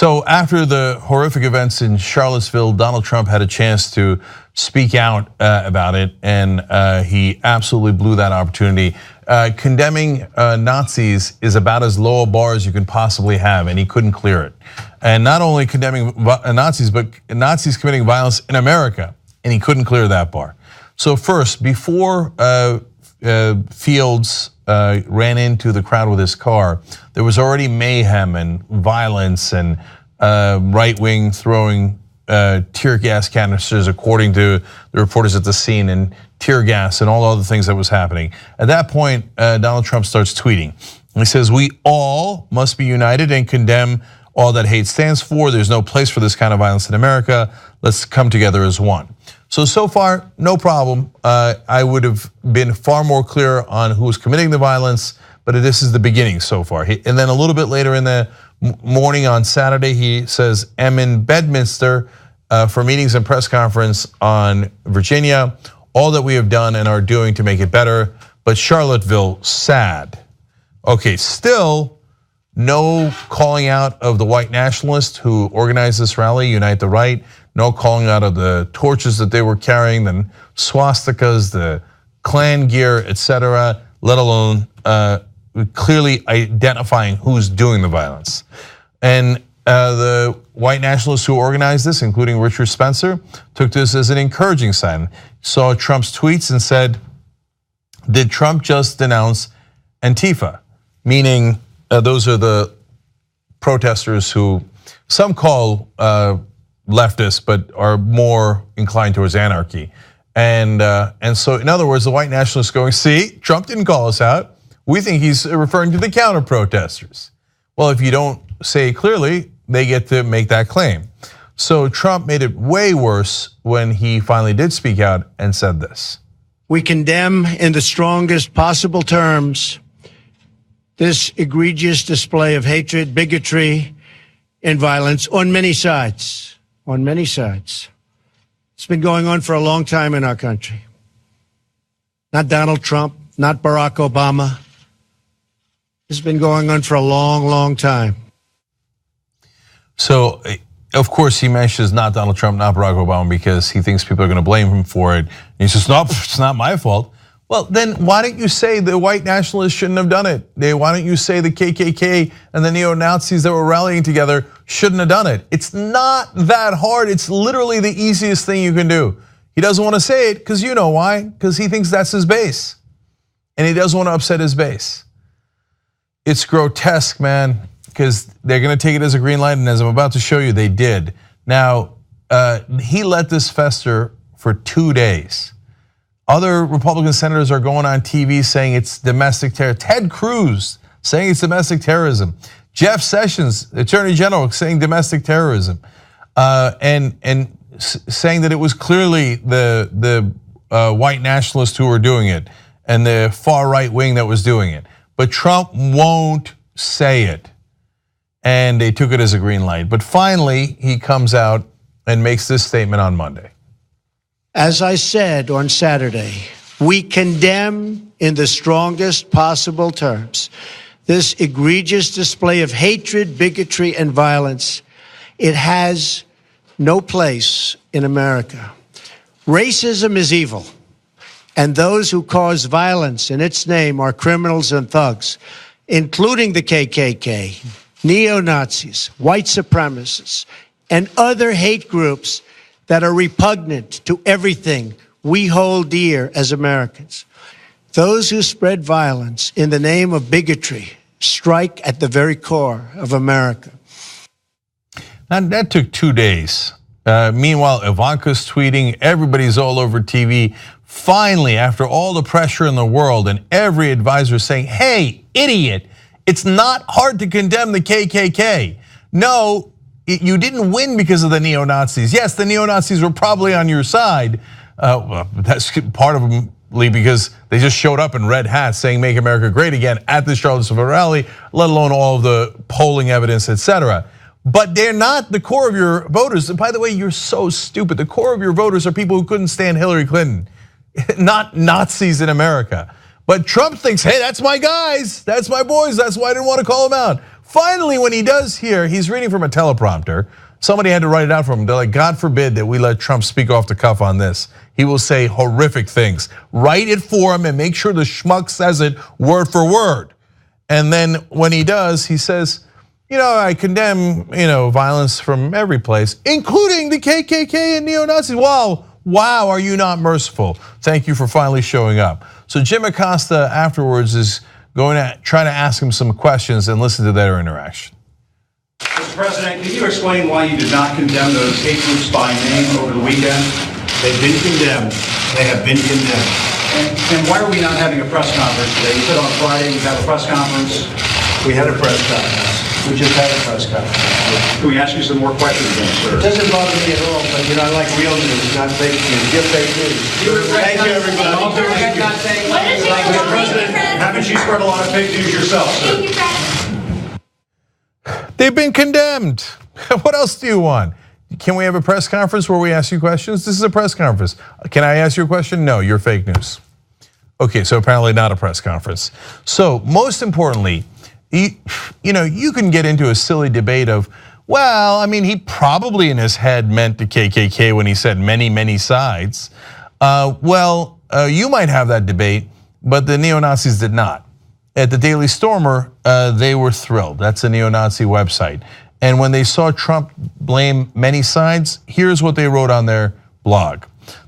So after the horrific events in Charlottesville, Donald Trump had a chance to speak out about it, and he absolutely blew that opportunity. Condemning Nazis is about as low a bar as you can possibly have, and he couldn't clear it. And not only condemning Nazis, but Nazis committing violence in America, and he couldn't clear that bar. So first, before Fields ran into the crowd with his car, there was already mayhem and violence and right-wing throwing tear gas canisters, according to the reporters at the scene, and tear gas and all other things that was happening. At that point, Donald Trump starts tweeting. He says, "We all must be united and condemn all that hate stands for. There's no place for this kind of violence in America. Let's come together as one." So far, no problem. I would have been far more clear on who was committing the violence, but this is the beginning so far. And then a little bit later in the morning on Saturday, he says, "I'm in Bedminster for meetings and press conference on Virginia, all that we have done and are doing to make it better, but Charlottesville, sad." Okay, still no calling out of the white nationalists who organized this rally, Unite the Right. No calling out of the torches that they were carrying, the swastikas, the Klan gear, etc., let alone clearly identifying who's doing the violence. And the white nationalists who organized this, including Richard Spencer, took this as an encouraging sign. Saw Trump's tweets and said, "Did Trump just denounce Antifa?" Meaning those are the protesters who some call leftists, but are more inclined towards anarchy. And so in other words, the white nationalists going, "See, Trump didn't call us out. We think he's referring to the counter protesters." Well, if you don't say it clearly, they get to make that claim. So Trump made it way worse when he finally did speak out and said this. "We condemn in the strongest possible terms this egregious display of hatred, bigotry, and violence on many sides. On many sides. It's been going on for a long time in our country. Not Donald Trump, not Barack Obama. It's been going on for a long, long time." So, of course, he mentions not Donald Trump, not Barack Obama, because he thinks people are going to blame him for it. And he says, "No, it's not my fault." Well, then why don't you say the white nationalists shouldn't have done it? Why don't you say the KKK and the neo-Nazis that were rallying together shouldn't have done it? It's not that hard. It's literally the easiest thing you can do. He doesn't want to say it because you know why? Because he thinks that's his base. And he doesn't want to upset his base. It's grotesque, man, because they're going to take it as a green light, and as I'm about to show you, they did. Now, he let this fester for 2 days. Other Republican senators are going on TV saying it's domestic terror. Ted Cruz saying it's domestic terrorism. Jeff Sessions, Attorney General, saying domestic terrorism, and saying that it was clearly the white nationalists who were doing it and the far right wing that was doing it. But Trump won't say it, and they took it as a green light. But finally, he comes out and makes this statement on Monday. "As I said on Saturday, we condemn in the strongest possible terms this egregious display of hatred, bigotry, and violence. It has no place in America. Racism is evil, and those who cause violence in its name are criminals and thugs, including the KKK, neo-Nazis, white supremacists, and other hate groups that are repugnant to everything we hold dear as Americans. Those who spread violence in the name of bigotry strike at the very core of America." Now, that took 2 days. Meanwhile, Ivanka's tweeting, everybody's all over TV. Finally, after all the pressure in the world and every advisor saying, "Hey, idiot, it's not hard to condemn the KKK. No, you didn't win because of the neo-Nazis. Yes, the neo-Nazis were probably on your side. Well, that's part of them because they just showed up in red hats saying "Make America Great Again" at the Charlottesville rally, let alone all of the polling evidence, etc. But they're not the core of your voters. And by the way, you're so stupid. The core of your voters are people who couldn't stand Hillary Clinton, not Nazis in America. But Trump thinks, "Hey, that's my guys, that's my boys, that's why I didn't want to call them out." Finally, when he does hear, he's reading from a teleprompter. Somebody had to write it out for him. They're like, God forbid that we let Trump speak off the cuff on this. He will say horrific things. Write it for him and make sure the schmuck says it word for word. And then when he does, he says, I condemn, violence from every place, including the KKK and neo-Nazis. Wow, are you not merciful? Thank you for finally showing up. So Jim Acosta afterwards is going to try to ask him some questions and listen to their interaction. Mr. President, can you explain why you did not condemn those hate groups by name over the weekend? They've been condemned. They have been condemned. And why are we not having a press conference today? You said on Friday we'd have a press conference. We had a press conference. We just had a press conference. Can we ask you some more questions then, sir? It doesn't bother me at all, but I like real news, not fake news. Give fake news. Thank you, everybody. Mr. President, haven't you spread a lot of fake news yourself, sir? They've been condemned. What else do you want? Can we have a press conference where we ask you questions? This is a press conference. Can I ask you a question? No, you're fake news. Okay, so apparently not a press conference. So most importantly, you can get into a silly debate of, he probably in his head meant the KKK when he said many, many sides. You might have that debate, but the neo-Nazis did not. At the Daily Stormer, they were thrilled. That's a neo-Nazi website. And when they saw Trump blame many sides, here's what they wrote on their blog.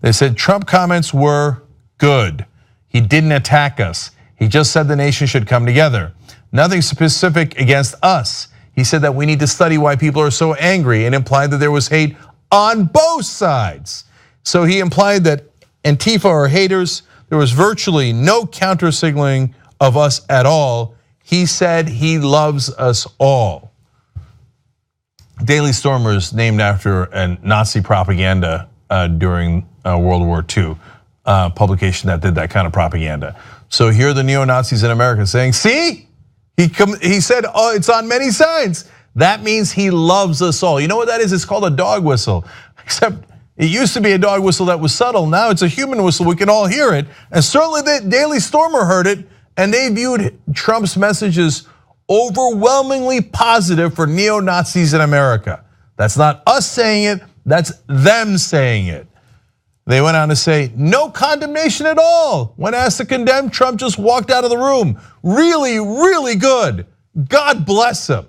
They said, Trump comments were good. He didn't attack us. He just said the nation should come together. Nothing specific against us. He said that we need to study why people are so angry and implied that there was hate on both sides. So he implied that Antifa are haters. There was virtually no counter signaling of us at all. He said he loves us all. Daily Stormer is named after a Nazi propaganda during World War II publication that did that kind of propaganda. So here are the neo-Nazis in America saying, see, he said, oh, it's on many sides. That means he loves us all. You know what that is? It's called a dog whistle, except it used to be a dog whistle that was subtle. Now it's a human whistle. We can all hear it. And certainly the Daily Stormer heard it, and they viewed Trump's messages overwhelmingly positive for neo-Nazis in America. That's not us saying it, that's them saying it. They went on to say, no condemnation at all. When asked to condemn, Trump just walked out of the room. Really, really good. God bless him.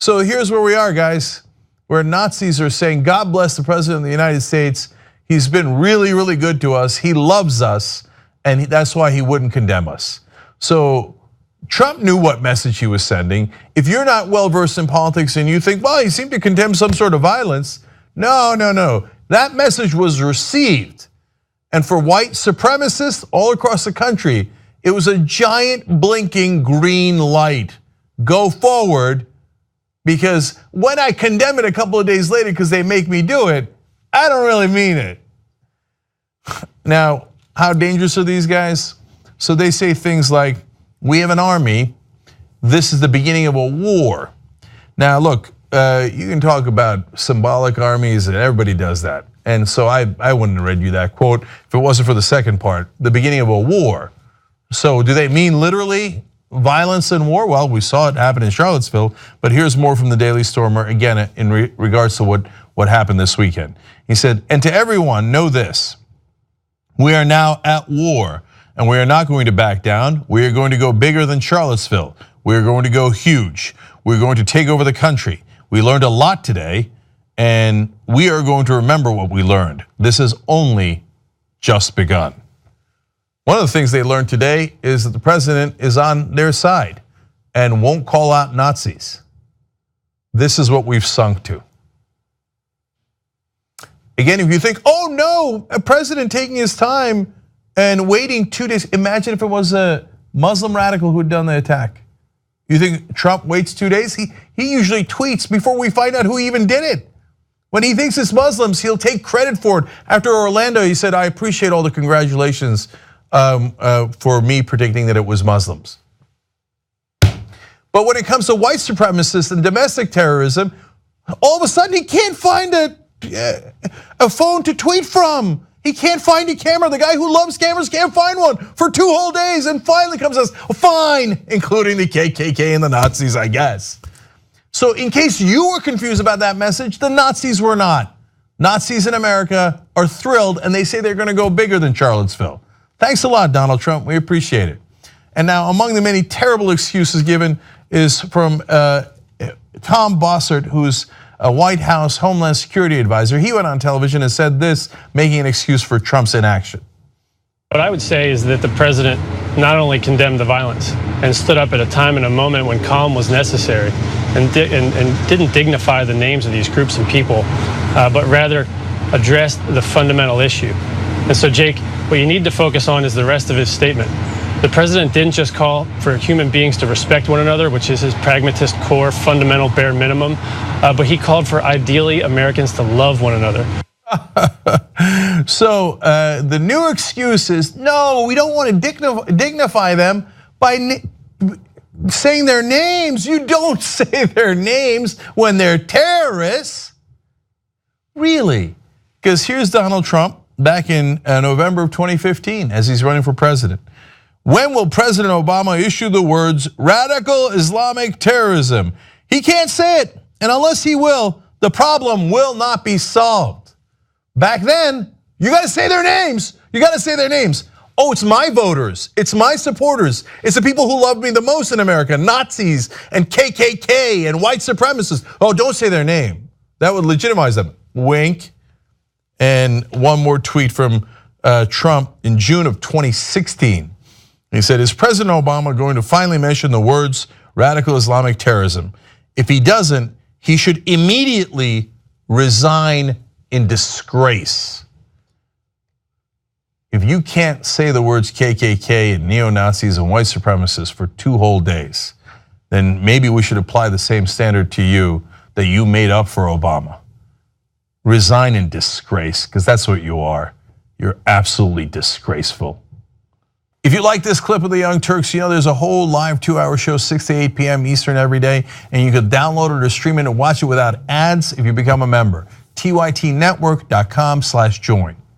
So here's where we are, guys, where Nazis are saying, God bless the President of the United States. He's been really, really good to us. He loves us, and that's why he wouldn't condemn us. So Trump knew what message he was sending. If you're not well-versed in politics and you think, he seemed to condemn some sort of violence. No. That message was received. And for white supremacists all across the country, it was a giant blinking green light. Go forward, because when I condemn it a couple of days later because they make me do it, I don't really mean it. Now, how dangerous are these guys? So they say things like, we have an army, this is the beginning of a war. Now look, you can talk about symbolic armies, and everybody does that. And so I wouldn't have read you that quote if it wasn't for the second part, the beginning of a war. So do they mean literally violence and war? Well, we saw it happen in Charlottesville, but here's more from the Daily Stormer, again, in regards to what happened this weekend. He said, and to everyone, know this, we are now at war. And we are not going to back down. We are going to go bigger than Charlottesville. We are going to go huge. We're going to take over the country. We learned a lot today, and we are going to remember what we learned. This has only just begun. One of the things they learned today is that the president is on their side and won't call out Nazis. This is what we've sunk to. Again, if you think, oh no, a president taking his time and waiting 2 days. Imagine if it was a Muslim radical who had done the attack. You think Trump waits 2 days? He usually tweets before we find out who even did it. When he thinks it's Muslims, he'll take credit for it. After Orlando, he said, I appreciate all the congratulations for me predicting that it was Muslims. But when it comes to white supremacists and domestic terrorism, all of a sudden he can't find a phone to tweet from. He can't find a camera. The guy who loves cameras can't find one for 2 whole days and finally comes and says, fine, including the KKK and the Nazis, I guess. So in case you were confused about that message, the Nazis were not. Nazis in America are thrilled and they say they're gonna go bigger than Charlottesville. Thanks a lot, Donald Trump, we appreciate it. And now among the many terrible excuses given is from Tom Bossert, who's a White House Homeland Security advisor. He went on television and said this, making an excuse for Trump's inaction. What I would say is that the president not only condemned the violence and stood up at a time and a moment when calm was necessary and didn't dignify the names of these groups and people, but rather addressed the fundamental issue. And so, Jake, what you need to focus on is the rest of his statement. The president didn't just call for human beings to respect one another, which is his pragmatist core, fundamental bare minimum, but he called for ideally Americans to love one another. So the new excuse is, no, we don't want to dignify them by saying their names. You don't say their names when they're terrorists. Really? Because here's Donald Trump back in November of 2015 as he's running for president. When will President Obama issue the words radical Islamic terrorism? He can't say it, and unless he will, the problem will not be solved. Back then, you gotta say their names. You gotta say their names. Oh, it's my voters, it's my supporters, it's the people who love me the most in America, Nazis and KKK and white supremacists. Oh, don't say their name. That would legitimize them. Wink. And one more tweet from Trump in June of 2016. He said, is President Obama going to finally mention the words radical Islamic terrorism? If he doesn't, he should immediately resign in disgrace. If you can't say the words KKK and neo-Nazis and white supremacists for 2 whole days, then maybe we should apply the same standard to you that you made up for Obama. Resign in disgrace, because that's what you are. You're absolutely disgraceful. If you like this clip of the Young Turks, you know there's a whole live 2-hour show, 6 to 8 p.m. Eastern every day, and you can download it or stream it and watch it without ads if you become a member. tytnetwork.com/join.